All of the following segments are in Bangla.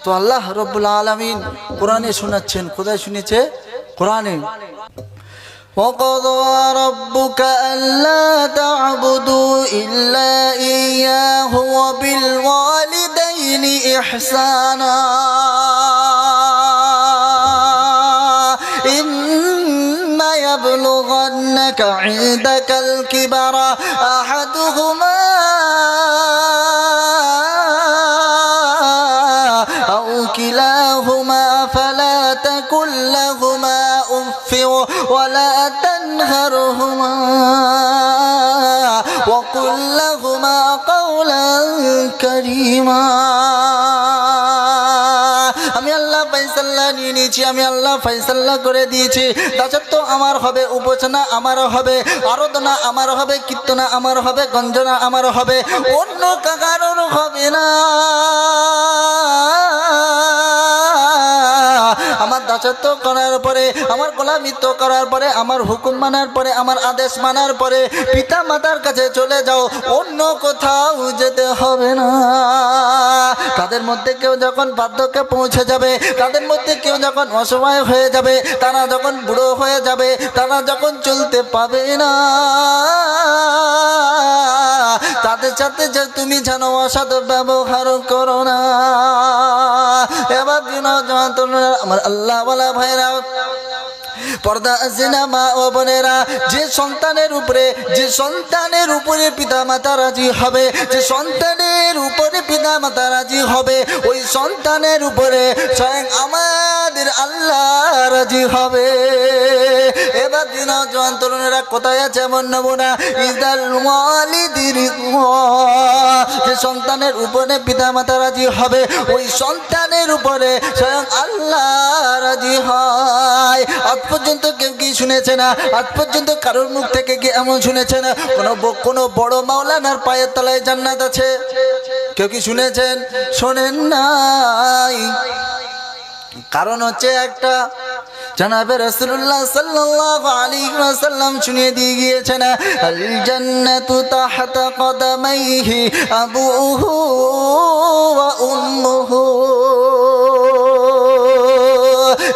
তো আল্লাহ রব্বুল আলামিন কোরআনে শোনাচ্ছেন। কোথায় শুনেছে? কোরআনে। وقضى ربك ألا تعبدوا إلا إياه وبالوالدين إحسانا إما يبلغنك عندك الكبر أحدهما أو كلاهما فلا تقل لهما أف ولا تنهرهما وقل لهما قولا كريما আমি আল্লাহ ফয়সালা নিয়ে নিয়েছি, আমি আল্লাহ ফয়সালা করে দিয়েছি। দাসত্ব আমার হবে, উপাসনা আমার হবে, আরাধনা আমার হবে, কীর্তনা আমার হবে, গঞ্জনা আমার হবে, অন্য কারোর হবে না। আমার দাসত্ব করার পরে, আমার গোলামিত্ব করার পরে, আমার হুকুম মানার পরে, আমার আদেশ মানার পরে পিতা মাতার কাছে চলে যাও, অন্য কোথাও যেতে হবে না। তাদের মধ্যে কেউ যখন বার্ধক্যে পৌঁছে যাবে, তাদের মধ্যে কেউ যখন অসহায় হয়ে যাবে, তারা যখন বুড়ো হয়ে যাবে, তারা যখন চলতে পাবে না, তাদের সাথে যে তুমি যেন অসৎ ব্যবহার করো না। এবার আমার আল্লাহ বলা ভাইরা, পর্দা আসিনা মা ও বোনেরা, যে সন্তানের উপরে পিতা মাতা রাজি হবে, যে সন্তানের উপরে পিতা মাতা রাজি হবে, ওই সন্তানের উপরে স্বয়ং আমাদের আল্লাহ রাজি হবে। এবার দিন জওয়ান তরুণেরা কোথায় আছে এমন নমুনা? ইদাল ওয়ালিদির, যে সন্তানের উপরে পিতা মাতা রাজি হবে, ওই সন্তানের উপরে স্বয়ং আল্লাহ রাজি হয়। আজ পর্যন্ত কেউ কি শুনেছে না? আজ পর্যন্ত কারোর মুখ থেকে কি এমন শুনেছে না কোনো বড় মাওলানার পায়ের তলায় জান্নাত আছে? কেউ কি শুনেছেন? শোনেন নাই। কারণ হচ্ছে একটা, জনাবে রাসূলুল্লাহ সাল্লাল্লাহু আলাইহি ওয়াসাল্লাম শুনিয়ে দিয়ে গিয়েছেন, আল জান্নাতু তাহতা কদামাইহি আবুহু ওয়া উম্মুহু।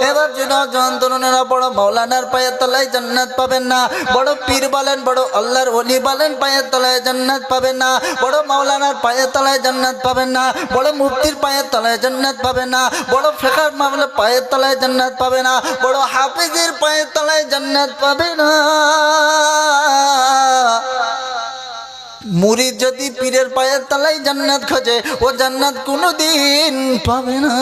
এবার যন্ত্রণেরা বড় মাওলানার পায়ের তলায় জান্নাত পাবেন না, বড় পীর বলেন, বড় আল্লাহর ওলি বলেন পায়ের তলায় জান্নাত পাবেন না, বড় মাওলানার পায়ের তলায় জান্নাত পাবেন না, বড় মুফতির পায়ের তলায় জান্নাত পাবেন না, বড় ফিকাহ মামলার পায়ের তলায় জান্নাত পাবে না, বড় হাফিজের পায়ের তলায় জান্নাত পাবে না। মুরিদ যদি পীরের পায়ের তলায় জান্নাত খোঁজে, ও জান্নাত কোনোদিন পাবে না।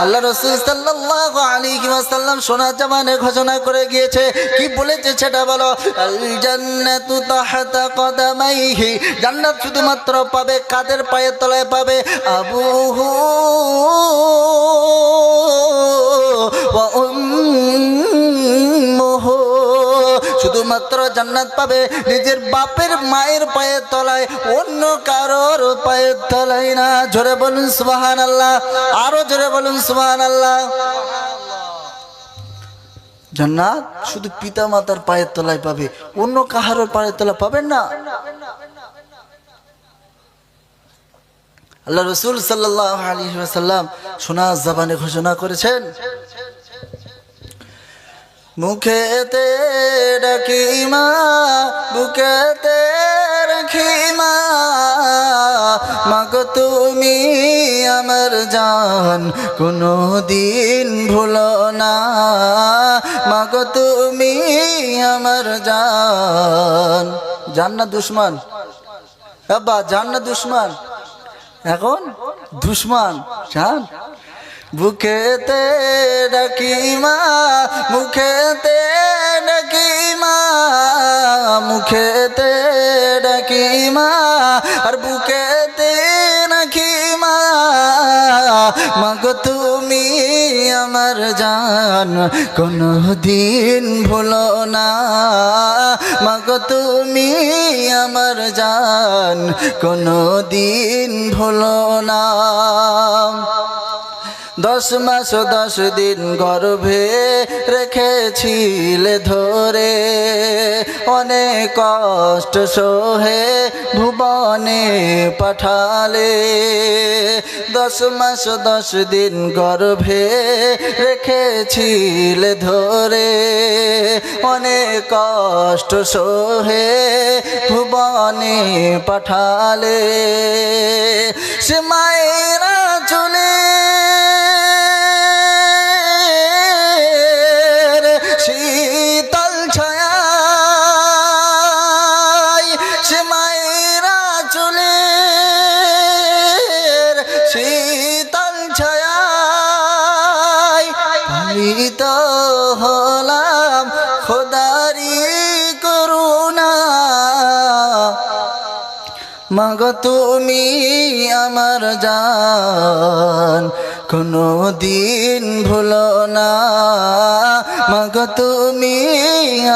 আল্লাহ রাসূল সাল্লাল্লাহু আলাইহি ওয়াসাল্লাম সোনা জামানে ঘোষণা করে গিয়েছে, কি বলেছে সেটা বলো? আল জান্নাতু তাহতা কদামাইহি, জান্নাত শুধুমাত্র পাবে কাদের পায়ের তলায় পাবে? আবুহু ওয়া উম্মুহু, শুধুমাত্র জান্নাত পাবে নিজের বাপের মায়ের পায়ের তলায়, অন্য কারোর পায়ের তলায় না। জোরে বলুন সুবহানাল্লাহ, আরো জোরে বলুন সুবহানাল্লাহ। জান্নাত শুধু পিতা মাতার পায়ের তলায় পাবে, অন্য কারোর পায়ের তলায় পাবেন না। আল্লাহ রাসূল সাল্লাল্লাহু আলাইহি ওয়াসাল্লাম সোনা জবানে ঘোষণা করেছেন, মুখেতে ডাকি মা, বুকেতে রাখি মা, মাগো তুমি আমার জান, কোনো দিন ভুলো না, মাগো তুমি আমার জান। জান না দুশ্মন? বাবা জান না দুশ্মন? এখন দুশ্মন জান। বুকেতে ডাকি মা, মুখেতে ডাকি মা, মুখেতে ডাকি মা, আর বুকেতে রাখি মা, মাগো তুমি আমার জান, কোনো দিন ভুলো না, মাগো তুমি আমার জান, কোনো দিন ভুলো না। 10 মাস 10 দিন গর্ভে রেখেছিলে ধরে অনেক কষ্ট সহে ভুবনে পাঠালে 10 মাস 10 দিন গর্ভে রেখেছিলে ধরে অনেক কষ্ট সহে ভুবনে পাঠালে সে মায়েরা চলে শীতল ছায়ায় সে মায়েরা চলে শীতল ছায়ায় পালিত হলাম খোদারি করুণা মাগো তুমি আমার জান কোনো দিন ভুলো না মাগো তুমি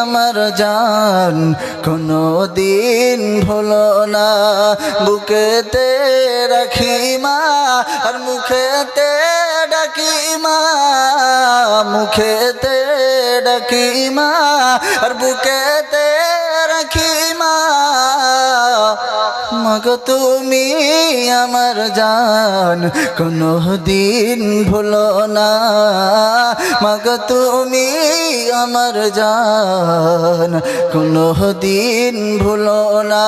আমার জান কোনো দিন ভুলো না বুকেতে রাখি মা আর মুখেতে ডাকি মা মুখেতে ডাকি মা আর বুকেতে রাখি মা মাগো তুমি আমার জান কোনো দিন ভুলো না মাগো তুমি আমার জান কোনো দিন ভুলো না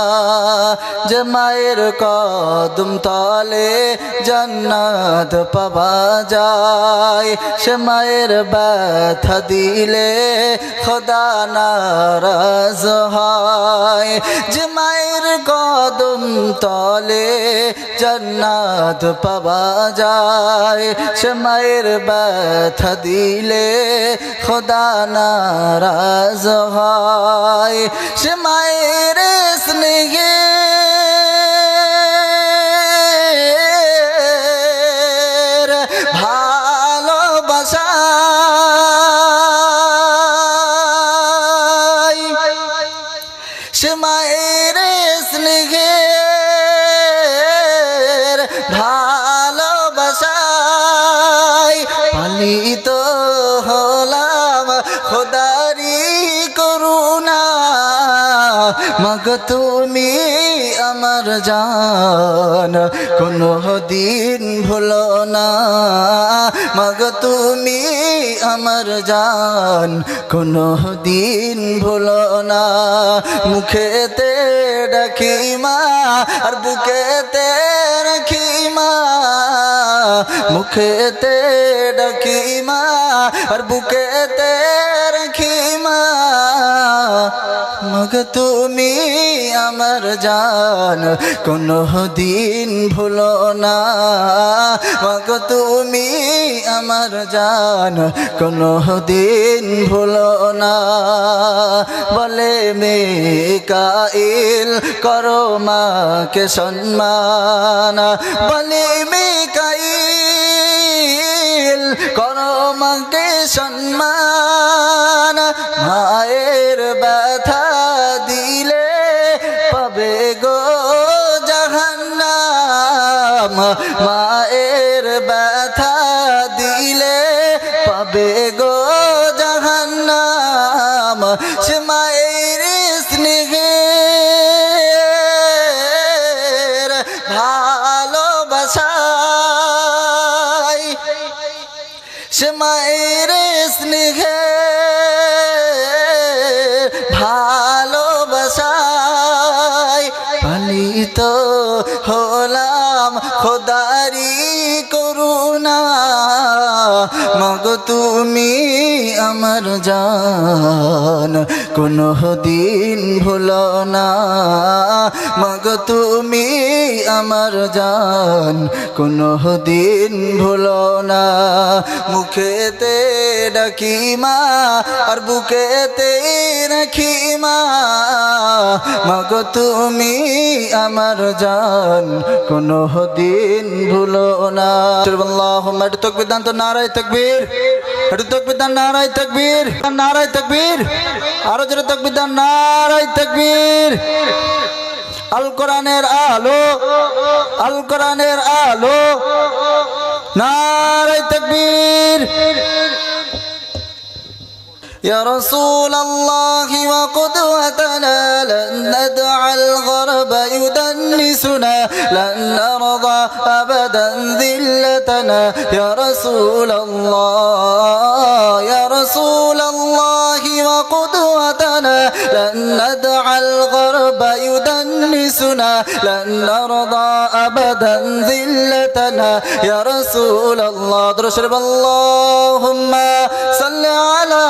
যে মায়ের কদম তলে জান্নাত পাওয়া যায় সে মায়ের ব্যথা দিলে খোদা নারাজ হয় যে মায়ের কদম তলে জান্নাত পাওয়া যায় সে মায়ের ব্যথা দিলে খোদা নারাজ হয় সে মায়ের স্নেহে ভালোবাসা সে মায়ের স্নেহে ভালোবাসায় পালিত হলাম খোদারি করুণা মাগো তুমি আমার জান কোনো দিন ভুলো না মাগো তুমি আমার জান কোনো দিন ভুলো না মুখেতে ডাকি মা আর বুকেতে রাখি মা মুখেতে ডাকি মা আর বুকেতে রাখি মা মাগো তুমি আমার জান কোনো দিন ভুলো না মাগো তুমি আমার জান কোনো দিন ভুলো না বলে মিকাইল করো মাকে সম্মান বলে মিকাইল করো মাকে সম্মান মায়ের ব্যথা দিলে পাবে গো জাহান্নাম মায়ের ব্যথা দিলে পাবে গো জাহান্নাম সে মায়ের স্নেহের ভালোবাসায় সে মায়ের স্নেহের ভালোবাসায় পালিত হলাম খোদারি করুণা মাগো তুমি আমার জান কোনো দিন ভুলো না মাগো তুমি আমার জান কোনো দিন ভুলো না মুখেতে ডাকি মা আর বুকেতে রাখি মা মাগো তুমি আমার জান কোনো দিন ভুলো না আল্লাহুম্মা একটু তাকবীর দান তো নারায়ে তাকবীর একটু তাকবীর দান নারায়ে তাকবীর নারায়ে তাকবীর আরো জোরে তাকবীর দান নারায়ে তাকবীর আল কোরআনের আলো নারায়ে তাকবীর يا رسول الله وقدوتنا لن ندع الغرب يدنسنا لن نرضى أبدا ذلتنا يا رسول الله يا رسول الله وقدوتنا لن ندع الغرب يدنسنا لن نرضى أبدا ذلتنا يا رسول الله درشرب اللهم صل على